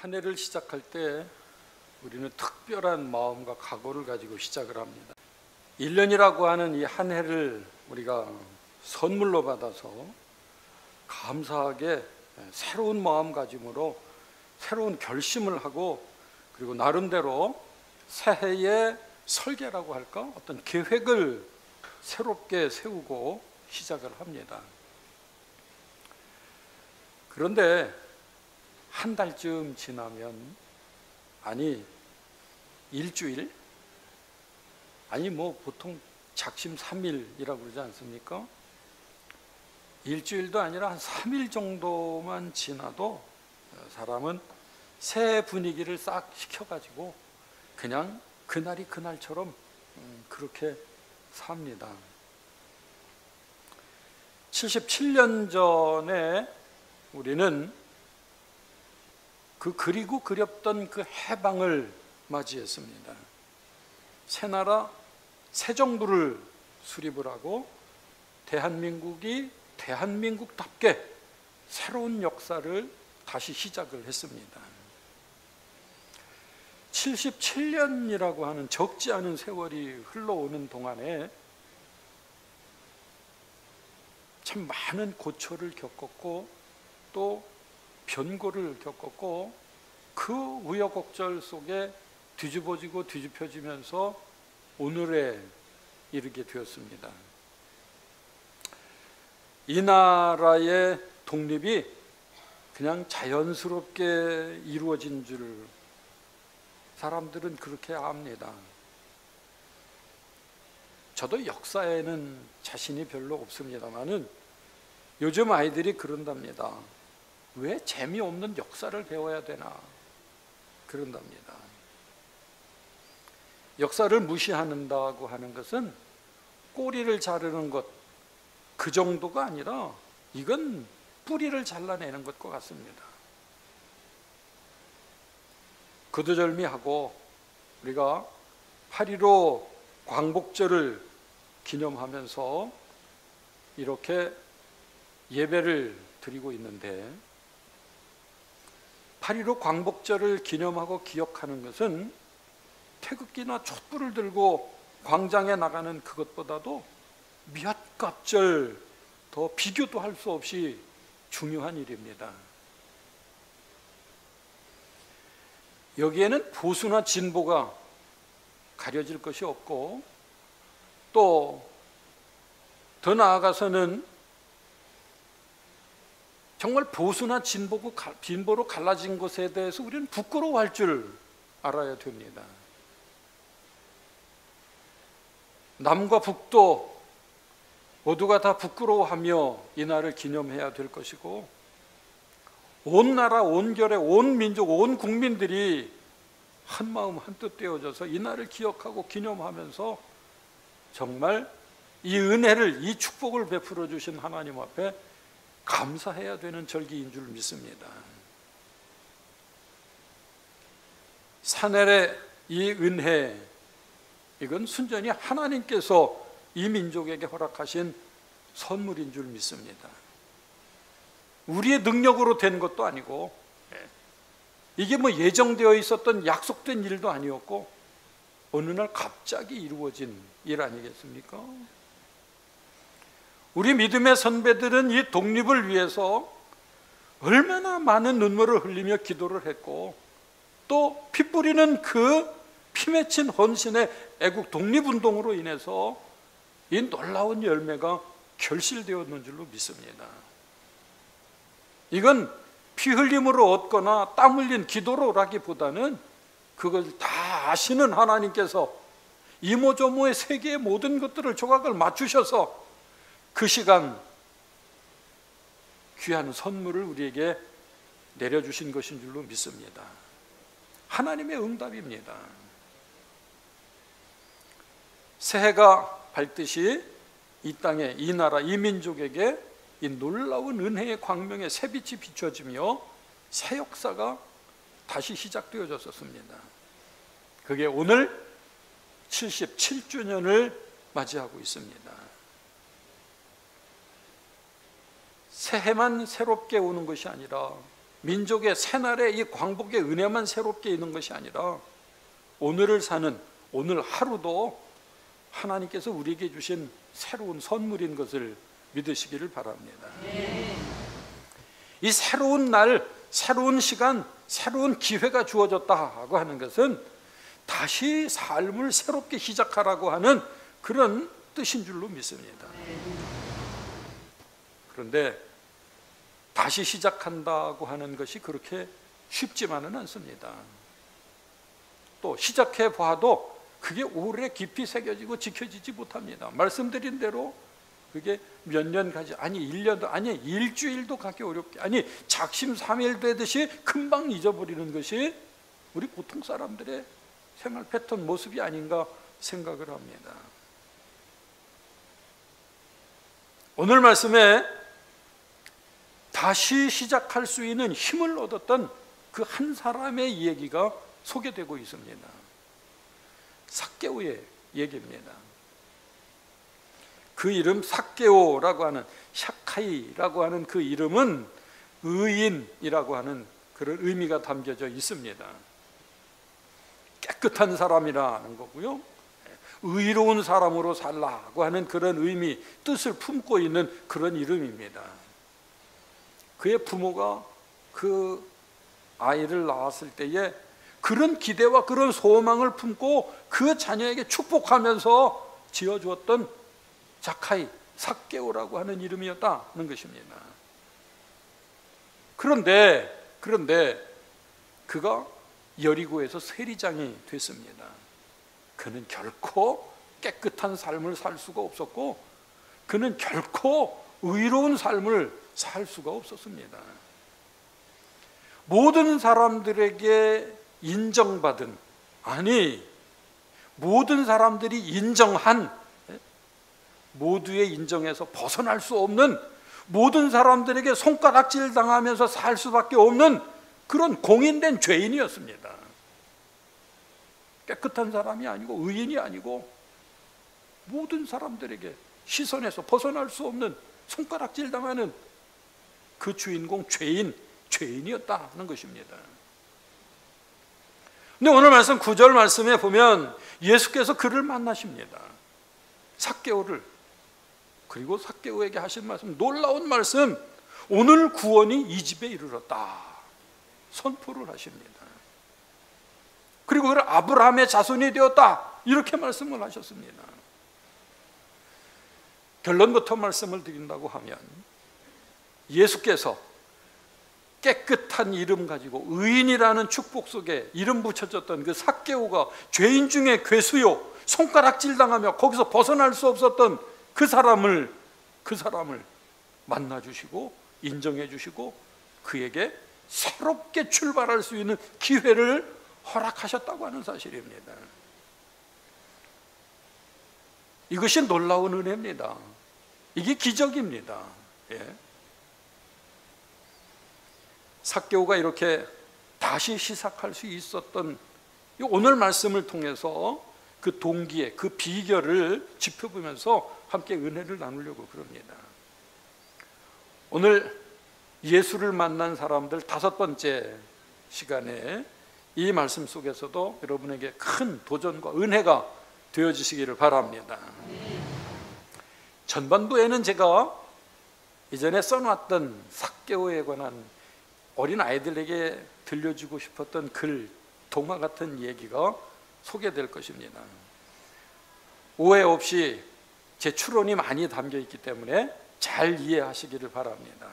한 해를 시작할 때 우리는 특별한 마음과 각오를 가지고 시작을 합니다. 1년이라고 하는 이 한 해를 우리가 선물로 받아서 감사하게 새로운 마음가짐으로 새로운 결심을 하고, 그리고 나름대로 새해의 설계라고 할까? 어떤 계획을 새롭게 세우고 시작을 합니다. 그런데 한 달쯤 지나면, 아니 일주일, 아니 뭐 보통 작심 3일이라고 그러지 않습니까? 일주일도 아니라 한 3일 정도만 지나도 사람은 새 분위기를 싹 식혀가지고 그냥 그날이 그날처럼 그렇게 삽니다. 77년 전에 우리는 그 그리고 그렵던 그 해방을 맞이했습니다. 새나라 새정부를 수립을 하고 대한민국이 대한민국답게 새로운 역사를 다시 시작을 했습니다. 77년이라고 하는 적지 않은 세월이 흘러오는 동안에 참 많은 고초를 겪었고 또 변고를 겪었고, 그 우여곡절 속에 뒤집어지고 뒤집혀지면서 오늘에 이르게 되었습니다. 이 나라의 독립이 그냥 자연스럽게 이루어진 줄 사람들은 그렇게 압니다. 저도 역사에는 자신이 별로 없습니다만은 요즘 아이들이 그런답니다. 왜 재미없는 역사를 배워야 되나 그런답니다. 역사를 무시한다고 하는 것은 꼬리를 자르는 것, 그 정도가 아니라 이건 뿌리를 잘라내는 것과 같습니다. 거두절미하고 우리가 8.15 광복절을 기념하면서 이렇게 예배를 드리고 있는데, 8.15 광복절을 기념하고 기억하는 것은 태극기나 촛불을 들고 광장에 나가는 그것보다도 몇 갑절 더 비교도 할 수 없이 중요한 일입니다. 여기에는 보수나 진보가 가려질 것이 없고, 또 더 나아가서는 정말 보수나 진보로 갈라진 것에 대해서 우리는 부끄러워할 줄 알아야 됩니다. 남과 북도 모두가 다 부끄러워하며 이 날을 기념해야 될 것이고, 온 나라, 온 결의, 온 민족, 온 국민들이 한 마음 한뜻 되어져서 이 날을 기억하고 기념하면서 정말 이 은혜를, 이 축복을 베풀어 주신 하나님 앞에 감사해야 되는 절기인 줄 믿습니다. 사늘의 이 은혜, 이건 순전히 하나님께서 이 민족에게 허락하신 선물인 줄 믿습니다. 우리의 능력으로 된 것도 아니고, 이게 뭐 예정되어 있었던 약속된 일도 아니었고, 어느 날 갑자기 이루어진 일 아니겠습니까? 우리 믿음의 선배들은 이 독립을 위해서 얼마나 많은 눈물을 흘리며 기도를 했고, 또 피 뿌리는 그 피 맺힌 헌신의 애국 독립운동으로 인해서 이 놀라운 열매가 결실되었는 줄로 믿습니다. 이건 피 흘림으로 얻거나 땀 흘린 기도로라기보다는 그걸 다 아시는 하나님께서 이모저모의 세계의 모든 것들을 조각을 맞추셔서 그 시간 귀한 선물을 우리에게 내려주신 것인 줄로 믿습니다. 하나님의 응답입니다. 새해가 밝듯이 이 땅에, 이 나라, 이 민족에게 이 놀라운 은혜의 광명의 새빛이 비춰지며 새 역사가 다시 시작되어졌습니다. 그게 오늘 77주년을 맞이하고 있습니다. 새해만 새롭게 오는 것이 아니라 민족의 새날의 이 광복의 은혜만 새롭게 있는 것이 아니라 오늘을 사는 오늘 하루도 하나님께서 우리에게 주신 새로운 선물인 것을 믿으시기를 바랍니다. 이 새로운 날, 새로운 시간, 새로운 기회가 주어졌다고 하는 것은 다시 삶을 새롭게 시작하라고 하는 그런 뜻인 줄로 믿습니다. 그런데 다시 시작한다고 하는 것이 그렇게 쉽지만은 않습니다. 또 시작해 봐도 그게 오래 깊이 새겨지고 지켜지지 못합니다. 말씀드린 대로 그게 몇 년 가지, 아니 1년도, 아니 일주일도 가기 어렵게, 아니 작심삼일 되듯이 금방 잊어버리는 것이 우리 보통 사람들의 생활 패턴 모습이 아닌가 생각을 합니다. 오늘 말씀에 다시 시작할 수 있는 힘을 얻었던 그 한 사람의 이야기가 소개되고 있습니다. 삭개오의 얘기입니다. 그 이름 삭개오라고 하는, 샤카이라고 하는 그 이름은 의인이라고 하는 그런 의미가 담겨져 있습니다. 깨끗한 사람이라는 거고요, 의로운 사람으로 살라고 하는 그런 의미, 뜻을 품고 있는 그런 이름입니다. 그의 부모가 그 아이를 낳았을 때에 그런 기대와 그런 소망을 품고 그 자녀에게 축복하면서 지어주었던 자카이, 삭개오라고 하는 이름이었다는 것입니다. 그런데 그가 여리고에서 세리장이 됐습니다. 그는 결코 깨끗한 삶을 살 수가 없었고, 그는 결코 의로운 삶을 살 수가 없었습니다. 모든 사람들에게 인정받은, 아니 모든 사람들이 인정한, 모두의 인정에서 벗어날 수 없는, 모든 사람들에게 손가락질 당하면서 살 수밖에 없는 그런 공인된 죄인이었습니다. 깨끗한 사람이 아니고 의인이 아니고 모든 사람들에게 시선에서 벗어날 수 없는 손가락질 당하는 그 주인공, 죄인이었다는 것입니다. 근데 오늘 말씀 9절 말씀에 보면 예수께서 그를 만나십니다. 삭개오를. 그리고 삭개오에게 하신 말씀, 놀라운 말씀, 오늘 구원이 이 집에 이르렀다 선포를 하십니다. 그리고 그를 아브라함의 자손이 되었다 이렇게 말씀을 하셨습니다. 결론부터 말씀을 드린다고 하면 예수께서 깨끗한 이름 가지고 의인이라는 축복 속에 이름 붙여졌던 그 삭개오가 죄인 중에 괴수요, 손가락질 당하며 거기서 벗어날 수 없었던 그 사람을 만나주시고 인정해주시고 그에게 새롭게 출발할 수 있는 기회를 허락하셨다고 하는 사실입니다. 이것이 놀라운 은혜입니다. 이게 기적입니다. 예. 삭개오가 이렇게 다시 시작할 수 있었던 오늘 말씀을 통해서 그 동기에 그 비결을 짚어보면서 함께 은혜를 나누려고 그럽니다. 오늘 예수를 만난 사람들 5번째 시간에 이 말씀 속에서도 여러분에게 큰 도전과 은혜가 되어지시기를 바랍니다. 전반부에는 제가 이전에 써놨던 삭개오에 관한 어린 아이들에게 들려주고 싶었던 글, 동화 같은 얘기가 소개될 것입니다. 오해 없이 제 추론이 많이 담겨 있기 때문에 잘 이해하시기를 바랍니다.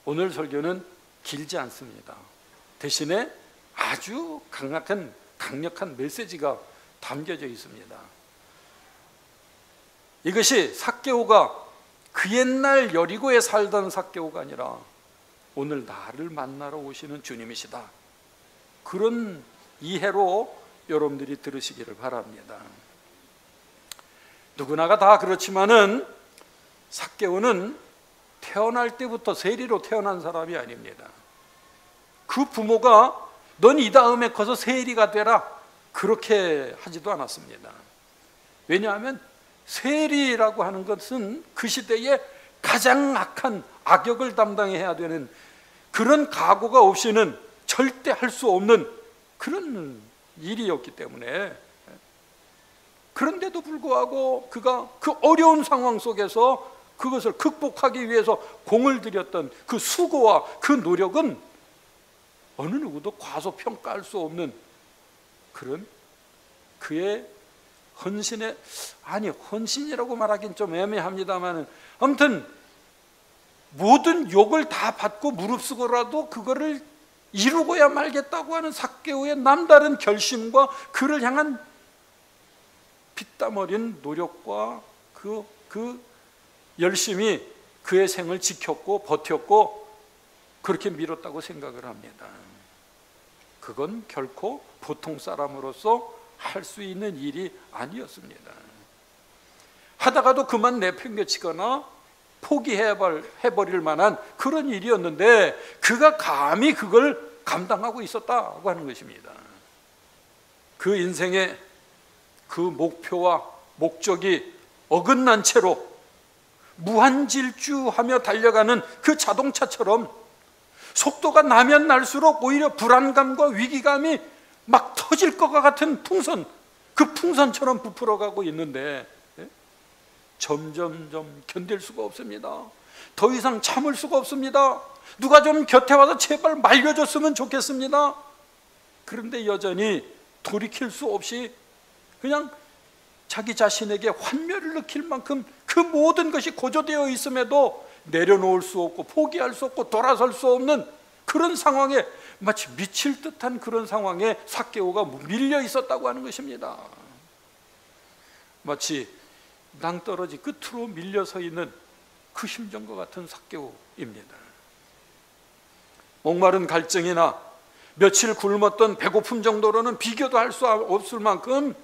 오늘 설교는 길지 않습니다. 대신에 아주 강력한 메시지가 담겨져 있습니다. 이것이 삭개오가 그 옛날 여리고에 살던 삭개오가 아니라 오늘 나를 만나러 오시는 주님이시다, 그런 이해로 여러분들이 들으시기를 바랍니다. 누구나가 다 그렇지만은 삭개오는 태어날 때부터 세리로 태어난 사람이 아닙니다. 그 부모가 넌 이 다음에 커서 세리가 되라 그렇게 하지도 않았습니다. 왜냐하면 세리라고 하는 것은 그 시대에 가장 악한 악역을 담당해야 되는 그런 각오가 없이는 절대 할 수 없는 그런 일이었기 때문에, 그런데도 불구하고 그가 그 어려운 상황 속에서 그것을 극복하기 위해서 공을 들였던 그 수고와 그 노력은 어느 누구도 과소평가할 수 없는 그런 그의 헌신의, 아니 헌신이라고 말하긴 좀 애매합니다만, 아무튼 모든 욕을 다 받고 무릅쓰고라도 그거를 이루고야 말겠다고 하는 삭개오의 남다른 결심과 그를 향한 피땀 어린 노력과 그 열심이 그의 생을 지켰고 버텼고 그렇게 밀었다고 생각을 합니다. 그건 결코 보통 사람으로서 할 수 있는 일이 아니었습니다. 하다가도 그만 내팽개치거나 포기해버릴 만한 그런 일이었는데 그가 감히 그걸 감당하고 있었다고 하는 것입니다. 그 인생의 그 목표와 목적이 어긋난 채로 무한질주하며 달려가는 그 자동차처럼 속도가 나면 날수록 오히려 불안감과 위기감이 막 터질 것 같은 풍선, 그 풍선처럼 부풀어가고 있는데 점점점 견딜 수가 없습니다. 더 이상 참을 수가 없습니다. 누가 좀 곁에 와서 제발 말려줬으면 좋겠습니다. 그런데 여전히 돌이킬 수 없이 그냥 자기 자신에게 환멸을 느낄 만큼 그 모든 것이 고조되어 있음에도 내려놓을 수 없고 포기할 수 없고 돌아설 수 없는 그런 상황에, 마치 미칠 듯한 그런 상황에 삭개오가 밀려 있었다고 하는 것입니다. 마치 낭떠러지 끝으로 밀려 서 있는 그 심정과 같은 삭개오입니다. 목마른 갈증이나 며칠 굶었던 배고픔 정도로는 비교도 할 수 없을 만큼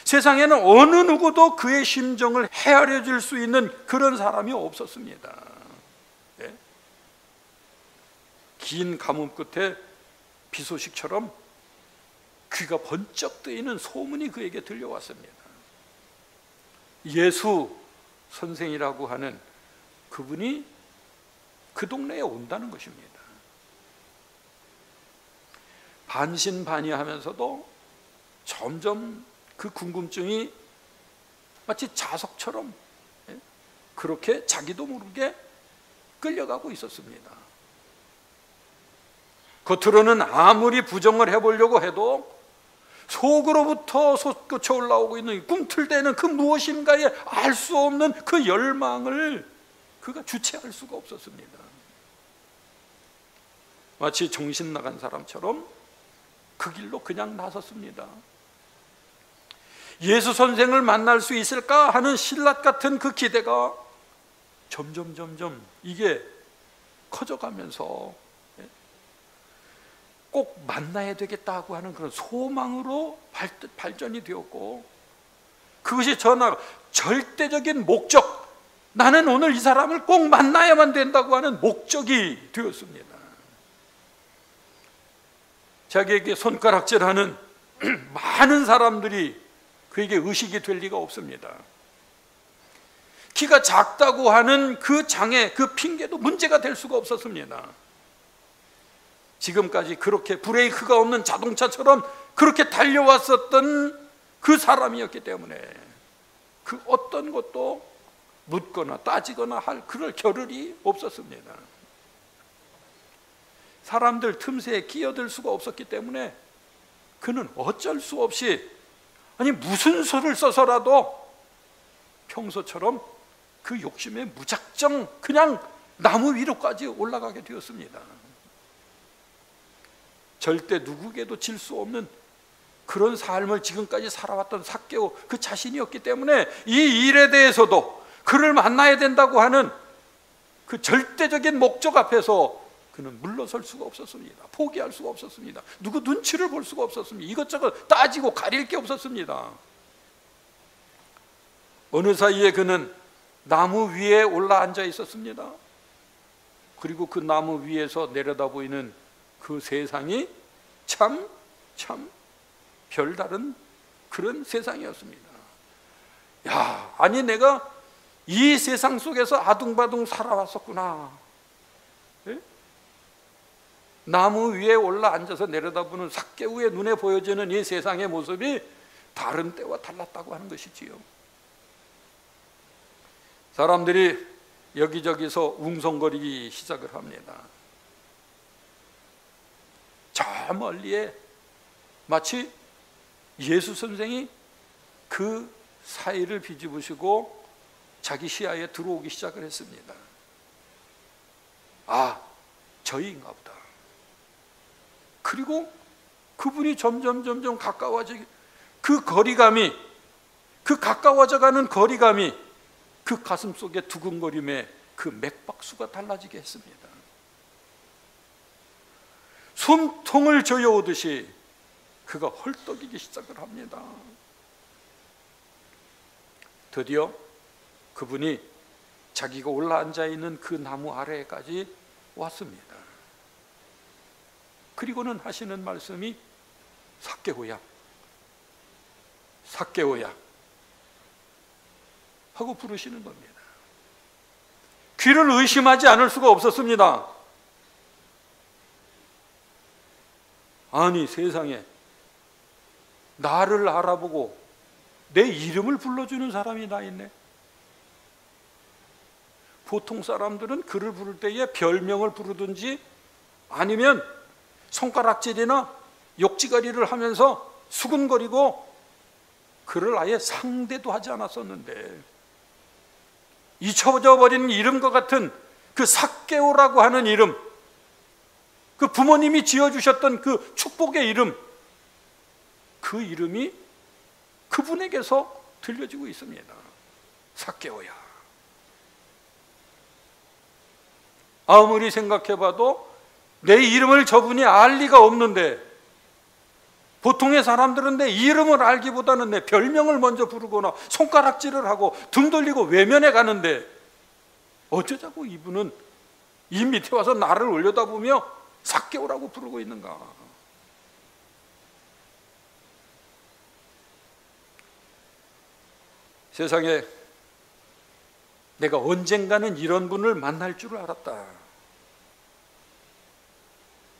세상에는 어느 누구도 그의 심정을 헤아려 줄 수 있는 그런 사람이 없었습니다. 예? 긴 가뭄 끝에 비 소식처럼 귀가 번쩍 뜨이는 소문이 그에게 들려왔습니다. 예수 선생이라고 하는 그분이 그 동네에 온다는 것입니다. 반신반의하면서도 점점 그 궁금증이 마치 자석처럼 그렇게 자기도 모르게 끌려가고 있었습니다. 겉으로는 아무리 부정을 해보려고 해도 속으로부터 솟구쳐 올라오고 있는 꿈틀대는 그 무엇인가에 알 수 없는 그 열망을 그가 주체할 수가 없었습니다. 마치 정신 나간 사람처럼 그 길로 그냥 나섰습니다. 예수 선생을 만날 수 있을까 하는 신라 같은 그 기대가 점점 이게 커져가면서 꼭 만나야 되겠다고 하는 그런 소망으로 발전이 되었고, 그것이 전하 절대적인 목적, 나는 오늘 이 사람을 꼭 만나야만 된다고 하는 목적이 되었습니다. 자기에게 손가락질하는 많은 사람들이 그에게 의식이 될 리가 없습니다. 키가 작다고 하는 그 장애, 그 핑계도 문제가 될 수가 없었습니다. 지금까지 그렇게 브레이크가 없는 자동차처럼 그렇게 달려왔었던 그 사람이었기 때문에 그 어떤 것도 묻거나 따지거나 할 그럴 겨를이 없었습니다. 사람들 틈새에 끼어들 수가 없었기 때문에 그는 어쩔 수 없이, 아니 무슨 수를 써서라도 평소처럼 그 욕심에 무작정 그냥 나무 위로까지 올라가게 되었습니다. 절대 누구에게도 질 수 없는 그런 삶을 지금까지 살아왔던 삭개오 그 자신이었기 때문에 이 일에 대해서도 그를 만나야 된다고 하는 그 절대적인 목적 앞에서 그는 물러설 수가 없었습니다. 포기할 수가 없었습니다. 누구 눈치를 볼 수가 없었습니다. 이것저것 따지고 가릴 게 없었습니다. 어느 사이에 그는 나무 위에 올라앉아 있었습니다. 그리고 그 나무 위에서 내려다 보이는 그 세상이 참 별다른 그런 세상이었습니다. 야, 아니 내가 이 세상 속에서 아둥바둥 살아왔었구나. 예? 나무 위에 올라 앉아서 내려다보는 삭개오의 눈에 보여지는 이 세상의 모습이 다른 때와 달랐다고 하는 것이지요. 사람들이 여기저기서 웅성거리기 시작을 합니다. 저 멀리에 마치 예수 선생이 그 사이를 비집으시고 자기 시야에 들어오기 시작을 했습니다. 아, 저희인가 보다. 그리고 그분이 점점 가까워지기, 그 거리감이, 그 가까워져가는 거리감이 그 가슴 속에 두근거림에 그 맥박수가 달라지게 했습니다. 숨통을 저어오듯이 그가 헐떡이기 시작을 합니다. 드디어 그분이 자기가 올라앉아 있는 그 나무 아래까지 왔습니다. 그리고는 하시는 말씀이 삭개오야, 삭개오야 하고 부르시는 겁니다. 귀를 의심하지 않을 수가 없었습니다. 아니, 세상에 나를 알아보고 내 이름을 불러주는 사람이 나 있네. 보통 사람들은 그를 부를 때에 별명을 부르든지 아니면 손가락질이나 욕지거리를 하면서 수근거리고 그를 아예 상대도 하지 않았었는데, 잊혀져버린 이름과 같은 그 삭개오라고 하는 이름, 그 부모님이 지어주셨던 그 축복의 이름, 그 이름이 그분에게서 들려지고 있습니다. 삭개오야. 아무리 생각해봐도 내 이름을 저분이 알 리가 없는데, 보통의 사람들은 내 이름을 알기보다는 내 별명을 먼저 부르거나 손가락질을 하고 등 돌리고 외면해 가는데, 어쩌자고 이분은 이 밑에 와서 나를 올려다보며 삭개오라고 부르고 있는가. 세상에 내가 언젠가는 이런 분을 만날 줄 알았다.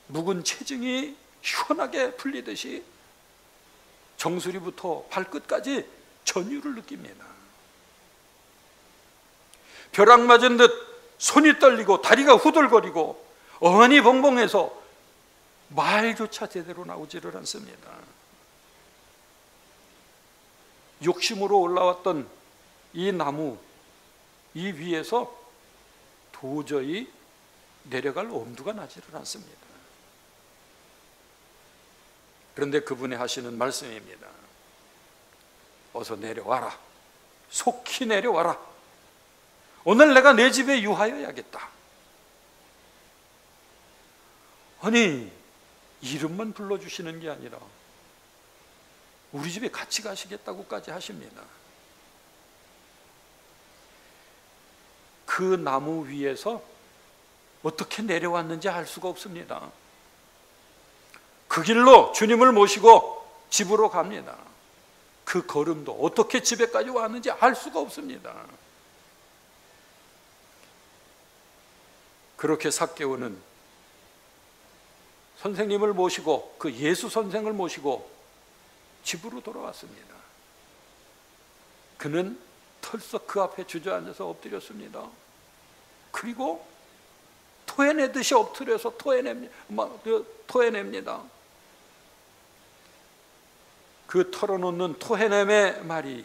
묵은 체증이 시원하게 풀리듯이 정수리부터 발끝까지 전율을 느낍니다. 벼락 맞은 듯 손이 떨리고 다리가 후들거리고 어안이 벙벙해서 말조차 제대로 나오지를 않습니다. 욕심으로 올라왔던 이 나무, 이 위에서 도저히 내려갈 엄두가 나지를 않습니다. 그런데 그분이 하시는 말씀입니다. 어서 내려와라. 속히 내려와라. 오늘 내가 내 집에 유하여야겠다. 아니, 이름만 불러주시는 게 아니라 우리 집에 같이 가시겠다고까지 하십니다. 그 나무 위에서 어떻게 내려왔는지 알 수가 없습니다. 그 길로 주님을 모시고 집으로 갑니다. 그 걸음도 어떻게 집에까지 왔는지 알 수가 없습니다. 그렇게 삭개오는 선생님을 모시고, 그 예수 선생을 모시고 집으로 돌아왔습니다. 그는 털썩 그 앞에 주저앉아서 엎드렸습니다. 그리고 토해내듯이 엎드려서 토해냅니다. 그 털어놓는 토해냄의 말이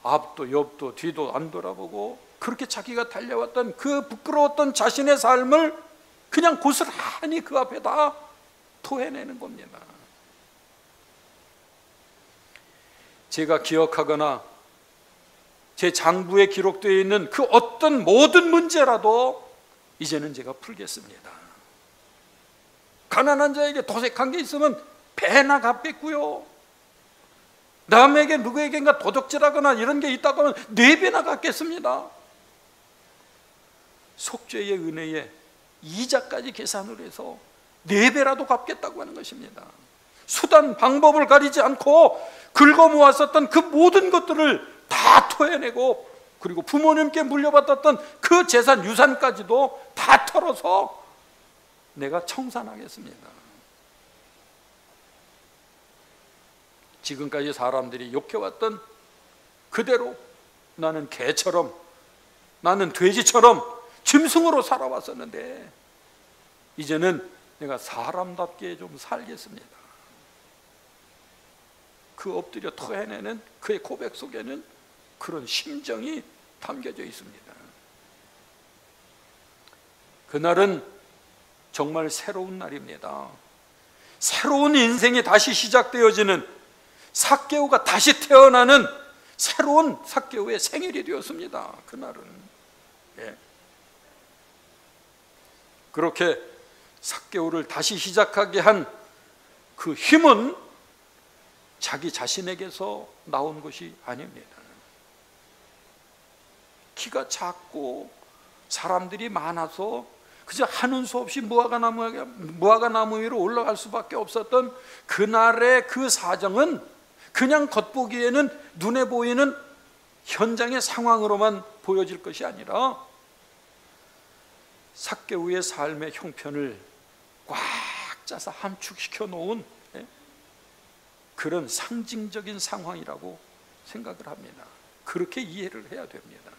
앞도 옆도 뒤도 안 돌아보고 그렇게 자기가 달려왔던 그 부끄러웠던 자신의 삶을 그냥 고스란히 그 앞에다 토해내는 겁니다. 제가 기억하거나 제 장부에 기록되어 있는 그 어떤 모든 문제라도 이제는 제가 풀겠습니다. 가난한 자에게 도색한 게 있으면 배나 갚겠고요, 남에게 누구에게인가 도적질하거나 이런 게 있다고 하면 4배나 갚겠습니다. 속죄의 은혜에 이자까지 계산을 해서 4배라도 갚겠다고 하는 것입니다. 수단 방법을 가리지 않고 긁어 모았었던 그 모든 것들을 다 토해내고, 그리고 부모님께 물려받았던 그 재산 유산까지도 다 털어서 내가 청산하겠습니다. 지금까지 사람들이 욕해왔던 그대로 나는 개처럼, 나는 돼지처럼 짐승으로 살아왔었는데 이제는 내가 사람답게 좀 살겠습니다. 그 엎드려 토해내는 그의 고백 속에는 그런 심정이 담겨져 있습니다. 그날은 정말 새로운 날입니다. 새로운 인생이 다시 시작되어지는, 삭개오가 다시 태어나는 새로운 삭개오의 생일이 되었습니다. 그날은. 그렇게 삭개오를 다시 시작하게 한 그 힘은 자기 자신에게서 나온 것이 아닙니다. 키가 작고 사람들이 많아서 그저 하는 수 없이 무화과나무 위로 올라갈 수밖에 없었던 그날의 그 사정은 그냥 겉보기에는 눈에 보이는 현장의 상황으로만 보여질 것이 아니라 삭개오의 삶의 형편을 꽉 짜서 함축시켜 놓은 그런 상징적인 상황이라고 생각을 합니다. 그렇게 이해를 해야 됩니다.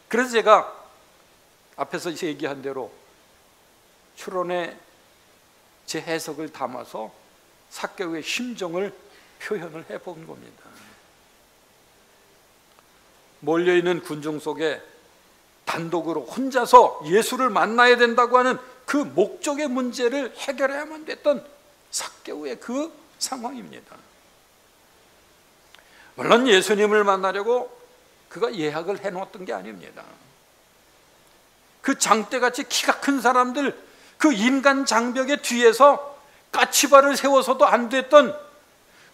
그래서 제가 앞에서 얘기한 대로 추론의 제 해석을 담아서 삭개오의 심정을 표현을 해본 겁니다. 몰려있는 군중 속에 단독으로 혼자서 예수를 만나야 된다고 하는 그 목적의 문제를 해결해야만 됐던 삭개오의 그 상황입니다. 물론 예수님을 만나려고 그가 예약을 해놓았던 게 아닙니다. 그 장대같이 키가 큰 사람들, 그 인간 장벽의 뒤에서 까치발을 세워서도 안 됐던,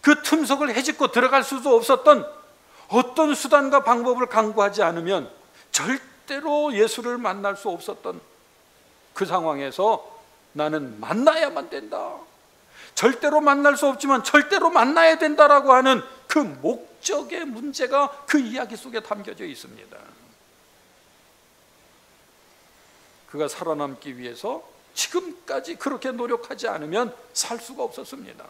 그 틈석을 헤집고 들어갈 수도 없었던 어떤 수단과 방법을 강구하지 않으면 절대로 예수를 만날 수 없었던 그 상황에서 나는 만나야만 된다, 절대로 만날 수 없지만 절대로 만나야 된다라고 하는 그 목적의 문제가 그 이야기 속에 담겨져 있습니다. 그가 살아남기 위해서 지금까지 그렇게 노력하지 않으면 살 수가 없었습니다.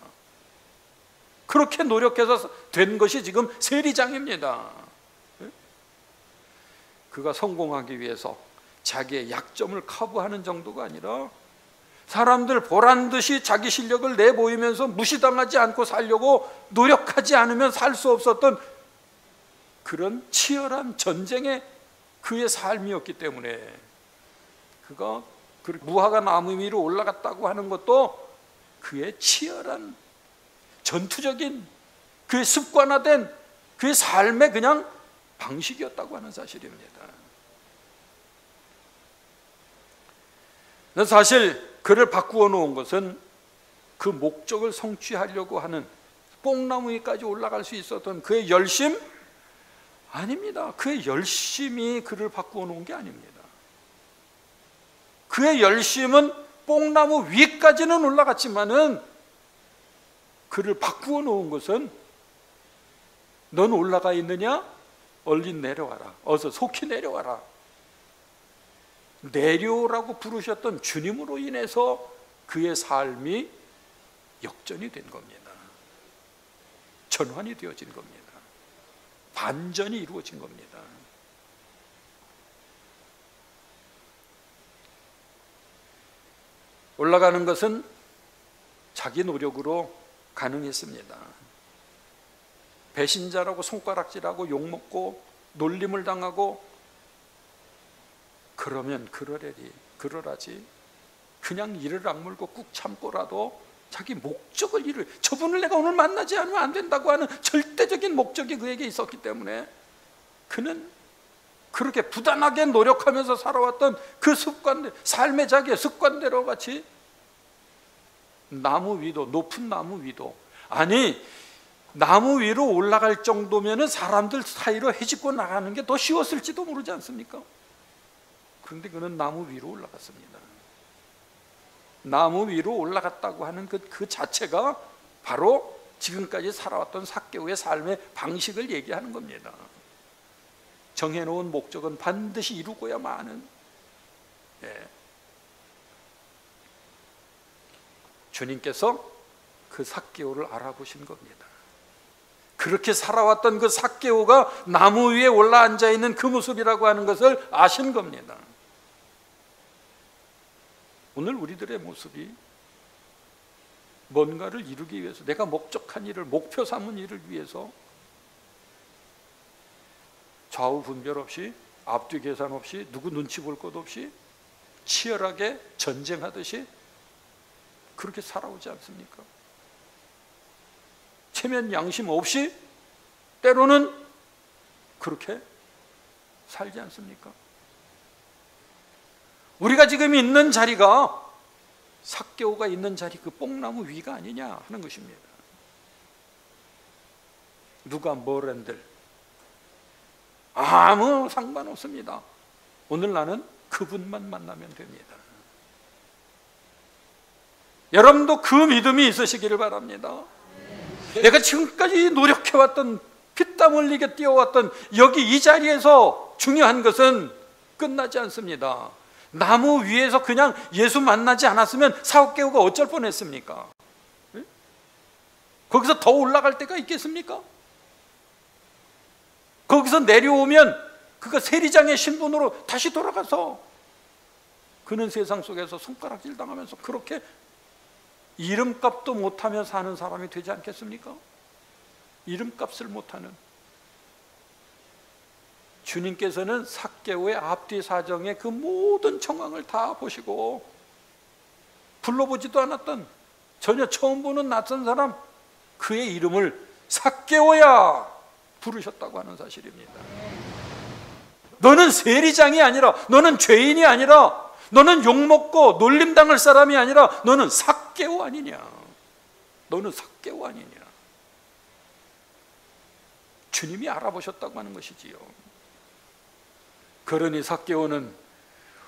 그렇게 노력해서 된 것이 지금 세리장입니다. 그가 성공하기 위해서 자기의 약점을 커버하는 정도가 아니라 사람들 보란듯이 자기 실력을 내보이면서 무시당하지 않고 살려고 노력하지 않으면 살 수 없었던 그런 치열한 전쟁의 그의 삶이었기 때문에 그가 무화과나무 위로 올라갔다고 하는 것도 그의 치열한 전투적인 그의 습관화된 그의 삶의 그냥 방식이었다고 하는 사실입니다. 사실 그를 바꾸어 놓은 것은 그 목적을 성취하려고 하는 뽕나무 위까지 올라갈 수 있었던 그의 열심? 아닙니다. 그의 열심이 그를 바꾸어 놓은 게 아닙니다. 그의 열심은 뽕나무 위까지는 올라갔지만은 그를 바꾸어 놓은 것은 넌 올라가 있느냐? 얼른 내려와라. 어서 속히 내려와라. 내려오라고 부르셨던 주님으로 인해서 그의 삶이 역전이 된 겁니다. 전환이 되어진 겁니다. 반전이 이루어진 겁니다. 올라가는 것은 자기 노력으로 가능했습니다. 배신자라고 손가락질하고 욕먹고 놀림을 당하고 그러면 그러라지 그냥 이를 악물고 꾹 참고라도 자기 목적을 이룰, 저분을 내가 오늘 만나지 않으면 안 된다고 하는 절대적인 목적이 그에게 있었기 때문에 그는 그렇게 부단하게 노력하면서 살아왔던 그 습관, 삶의 자기의 습관대로 같이 나무 위도, 높은 나무 위도, 아니 나무 위로 올라갈 정도면은 사람들 사이로 헤집고 나가는 게 더 쉬웠을지도 모르지 않습니까? 그런데 그는 나무 위로 올라갔습니다. 나무 위로 올라갔다고 하는 그 자체가 바로 지금까지 살아왔던 삭개오의 삶의 방식을 얘기하는 겁니다. 정해놓은 목적은 반드시 이루고야만 하는, 예. 주님께서 그 삭개오를 알아보신 겁니다. 그렇게 살아왔던 그 삭개오가 나무 위에 올라앉아 있는 그 모습이라고 하는 것을 아신 겁니다. 오늘 우리들의 모습이 뭔가를 이루기 위해서, 내가 목적한 일을, 목표 삼은 일을 위해서 좌우 분별 없이, 앞뒤 계산 없이, 누구 눈치 볼 것 없이 치열하게 전쟁하듯이 그렇게 살아오지 않습니까? 체면 양심 없이 때로는 그렇게 살지 않습니까? 우리가 지금 있는 자리가 삭개오가 있는 자리, 그 뽕나무 위가 아니냐 하는 것입니다. 누가 뭘 한들 아무 상관없습니다. 오늘 나는 그분만 만나면 됩니다. 여러분도 그 믿음이 있으시기를 바랍니다. 내가 지금까지 노력해왔던, 피땀 흘리게 뛰어왔던 여기 이 자리에서 중요한 것은 끝나지 않습니다. 나무 위에서 그냥 예수 만나지 않았으면 삭개오가 어쩔 뻔했습니까? 거기서 더 올라갈 때가 있겠습니까? 거기서 내려오면 그가 세리장의 신분으로 다시 돌아가서 그는 세상 속에서 손가락질 당하면서 그렇게 이름값도 못하며 사는 사람이 되지 않겠습니까? 이름값을 못하는. 주님께서는 삭개오의 앞뒤 사정의 그 모든 정황을 다 보시고 불러보지도 않았던, 전혀 처음 보는 낯선 사람, 그의 이름을 삭개오야 부르셨다고 하는 사실입니다. 너는 세리장이 아니라, 너는 죄인이 아니라, 너는 욕먹고 놀림당할 사람이 아니라 너는 삭개오 아니냐. 너는 삭개오 아니냐. 주님이 알아보셨다고 하는 것이지요. 그러니 삭개오는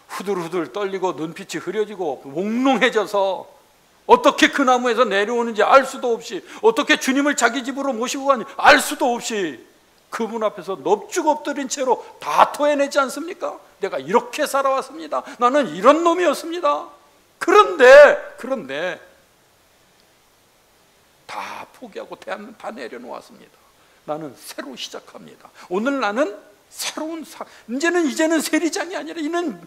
후들후들 떨리고 눈빛이 흐려지고 몽롱해져서 어떻게 그 나무에서 내려오는지 알 수도 없이, 어떻게 주님을 자기 집으로 모시고 가는지 알 수도 없이 그분 앞에서 넙죽 엎드린 채로 다 토해내지 않습니까? 내가 이렇게 살아왔습니다. 나는 이런 놈이었습니다. 그런데 다 포기하고 다 내려놓았습니다. 나는 새로 시작합니다. 오늘 나는 새로운 이제는 세리장이 아니라, 이는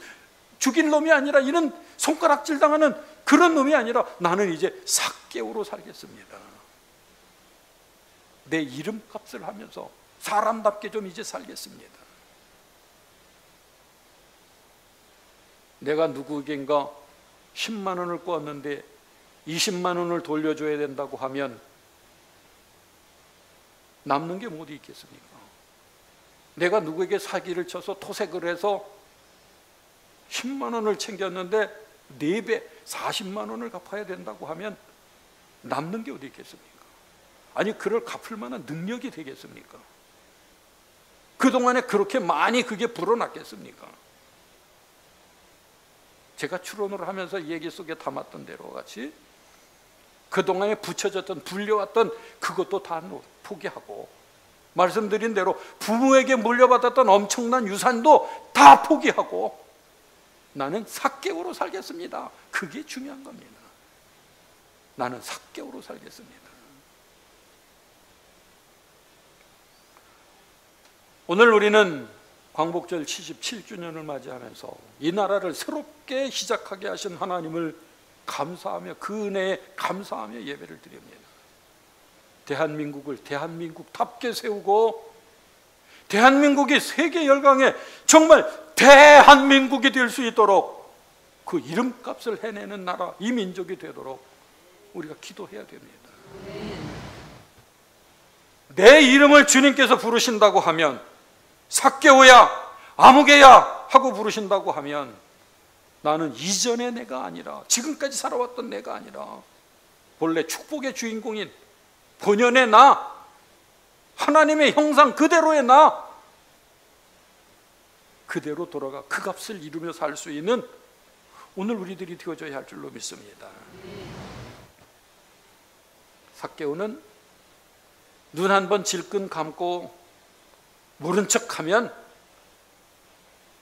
죽일 놈이 아니라, 이는 손가락질 당하는 그런 놈이 아니라 나는 이제 삭개오로 살겠습니다. 내 이름값을 하면서 사람답게 좀 이제 살겠습니다. 내가 누구에겐가 10만 원을 꿔왔는데 20만 원을 돌려줘야 된다고 하면 남는 게 어디 있겠습니까? 내가 누구에게 사기를 쳐서 토색을 해서 10만 원을 챙겼는데 4배 40만 원을 갚아야 된다고 하면 남는 게 어디 있겠습니까? 아니, 그걸 갚을 만한 능력이 되겠습니까? 그동안에 그렇게 많이 그게 불어났겠습니까? 제가 추론을 하면서 얘기 속에 담았던 대로 같이 그동안에 붙여졌던, 불려왔던 그것도 다 포기하고, 말씀드린 대로 부모에게 물려받았던 엄청난 유산도 다 포기하고 나는 삭개오로 살겠습니다. 그게 중요한 겁니다. 나는 삭개오로 살겠습니다. 오늘 우리는 광복절 77주년을 맞이하면서 이 나라를 새롭게 시작하게 하신 하나님을 감사하며, 그 은혜에 감사하며 예배를 드립니다. 대한민국을 대한민국답게 세우고, 대한민국이 세계 열강에 정말 대한민국이 될 수 있도록 그 이름값을 해내는 나라, 이 민족이 되도록 우리가 기도해야 됩니다. 내 이름을 주님께서 부르신다고 하면, 삭개오야, 아무개야 하고 부르신다고 하면, 나는 이전의 내가 아니라, 지금까지 살아왔던 내가 아니라 본래 축복의 주인공인 본연의 나, 하나님의 형상 그대로의 나, 그대로 돌아가 그 값을 이루며 살 수 있는 오늘 우리들이 되어져야 할 줄로 믿습니다. 삭개오는 눈 한 번 질끈 감고 모른 척하면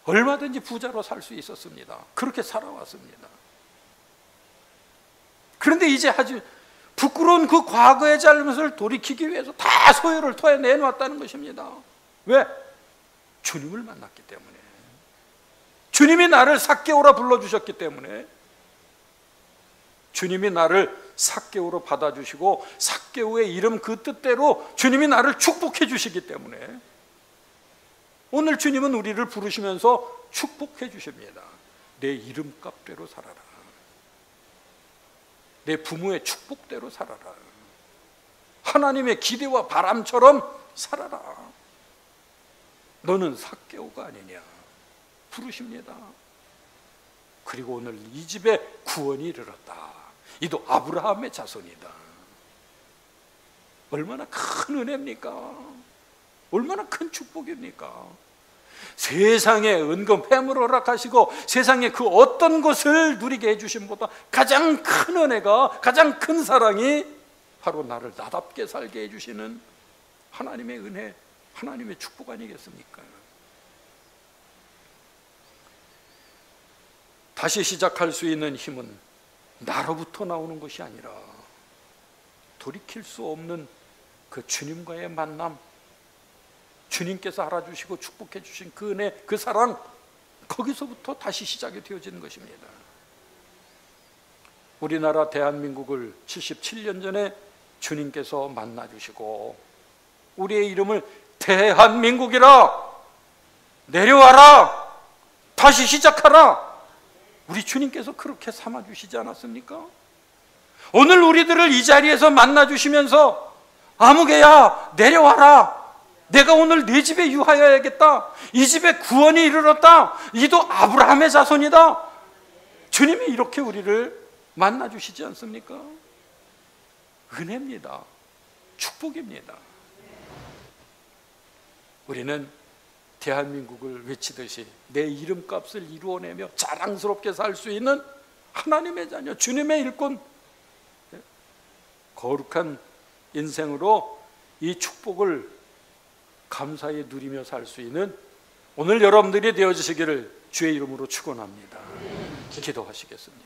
얼마든지 부자로 살 수 있었습니다. 그렇게 살아왔습니다. 그런데 이제 아주 부끄러운 그 과거의 잘못을 돌이키기 위해서 다 소유를 토해내놨다는 것입니다. 왜? 주님을 만났기 때문에. 주님이 나를 삭개오라 불러주셨기 때문에. 주님이 나를 삭개오로 받아주시고 삭개오의 이름 그 뜻대로 주님이 나를 축복해 주시기 때문에 오늘 주님은 우리를 부르시면서 축복해 주십니다. 내 이름값대로 살아라. 내 부모의 축복대로 살아라. 하나님의 기대와 바람처럼 살아라. 너는 삭개오가 아니냐 부르십니다. 그리고 오늘 이 집에 구원이 이르렀다. 이도 아브라함의 자손이다. 얼마나 큰 은혜입니까? 얼마나 큰 축복입니까? 세상의 은금 폐물을 허락하시고 세상의 그 어떤 것을 누리게 해주심보다 가장 큰 은혜가, 가장 큰 사랑이 바로 나를 나답게 살게 해주시는 하나님의 은혜, 하나님의 축복 아니겠습니까? 다시 시작할 수 있는 힘은 나로부터 나오는 것이 아니라 돌이킬 수 없는 그 주님과의 만남, 주님께서 알아주시고 축복해 주신 그 은혜, 그 사랑, 거기서부터 다시 시작이 되어지는 것입니다. 우리나라 대한민국을 77년 전에 주님께서 만나주시고 우리의 이름을 대한민국이라, 내려와라, 다시 시작하라, 우리 주님께서 그렇게 삼아주시지 않았습니까? 오늘 우리들을 이 자리에서 만나주시면서 아무개야 내려와라, 내가 오늘 네 집에 유하여야겠다, 이 집에 구원이 이르렀다, 이도 아브라함의 자손이다, 주님이 이렇게 우리를 만나주시지 않습니까? 은혜입니다. 축복입니다. 우리는 대한민국을 외치듯이 내 이름값을 이루어내며 자랑스럽게 살 수 있는 하나님의 자녀, 주님의 일꾼, 거룩한 인생으로 이 축복을 감사히 누리며 살 수 있는 오늘 여러분들이 되어주시기를 주의 이름으로 축원합니다. 기도하시겠습니다.